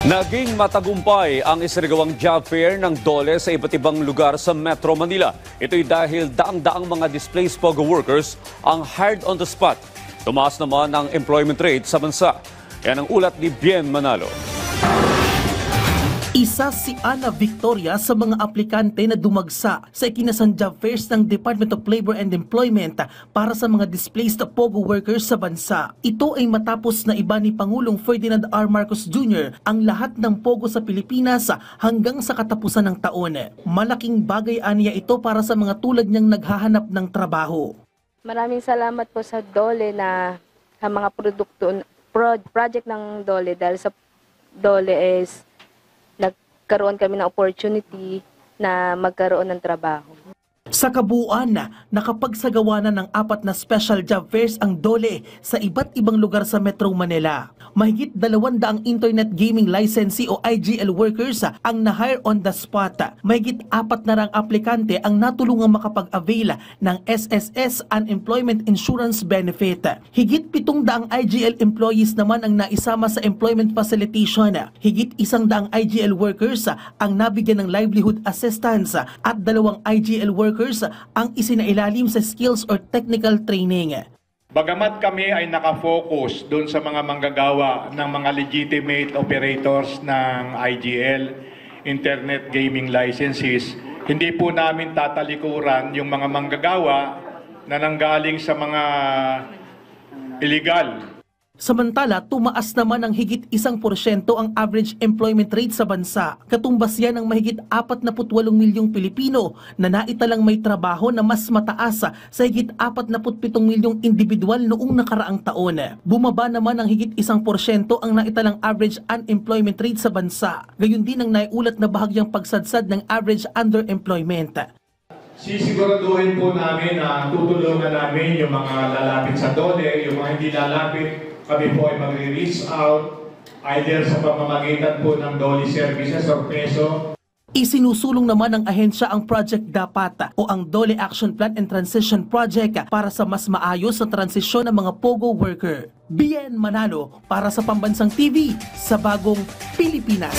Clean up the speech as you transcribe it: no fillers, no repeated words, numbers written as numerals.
Naging matagumpay ang isinagawang job fair ng DOLE sa iba't ibang lugar sa Metro Manila. Ito'y dahil daang-daang mga displaced POGO workers ang hired on the spot. Tumaas naman ang employment rate sa bansa. Yan ang ulat ni Bien Manalo. Isa si Ana Victoria sa mga aplikante na dumagsa sa ikinasang job fairs ng Department of Labor and Employment para sa mga displaced POGO workers sa bansa. Ito ay matapos na iba ni Pangulong Ferdinand R. Marcos Jr. ang lahat ng POGO sa Pilipinas hanggang sa katapusan ng taon. Malaking bagay aniya ito para sa mga tulad niyang naghahanap ng trabaho. Maraming salamat po sa DOLE na sa mga project ng DOLE dahil sa DOLE is nagkaroon kami ng opportunity na magkaroon ng trabaho. Sa kabuuan, nakapagsagawa na ng 4 na special job fairs ang DOLE sa iba't ibang lugar sa Metro Manila. Mahigit 200 internet gaming licensee o IGL workers ang na-hire on the spot. Mahigit 4 na rang aplikante ang natulungang makapag-avail ng SSS Unemployment Insurance Benefit. Higit 700 IGL employees naman ang naisama sa employment facilitation. Higit 100 IGL workers ang nabigyan ng livelihood assistance at 2 IGL workers ang isinailalim sa skills or technical training. Bagamat kami ay nakafocus doon sa mga manggagawa ng mga legitimate operators ng IGL, Internet Gaming Licenses, hindi po namin tatalikuran yung mga manggagawa na nanggaling sa mga illegal. Samantala, tumaas naman ng higit 1% ang average employment rate sa bansa. Katumbas yan ng mahigit 48 milyong Pilipino na naitalang may trabaho na mas mataas sa higit 47 milyong individual noong nakaraang taon. Bumaba naman ng higit 1% ang naitalang average unemployment rate sa bansa. Gayon din ang naiulat na bahagyang pagsadsad ng average underemployment. Sisiguraduhin po namin na tutulungan namin yung mga lalapit sa DOLE, yung mga hindi lalapit. Kami po ay mag-reach out either sa pamamagitan po ng DOLE services or PESO. Isinusulong naman ng ahensya ang Project Dapat o ang DOLE Action Plan and Transition Project para sa mas maayos na transisyon ng mga POGO worker. Bien Manalo para sa Pambansang TV sa Bagong Pilipinas.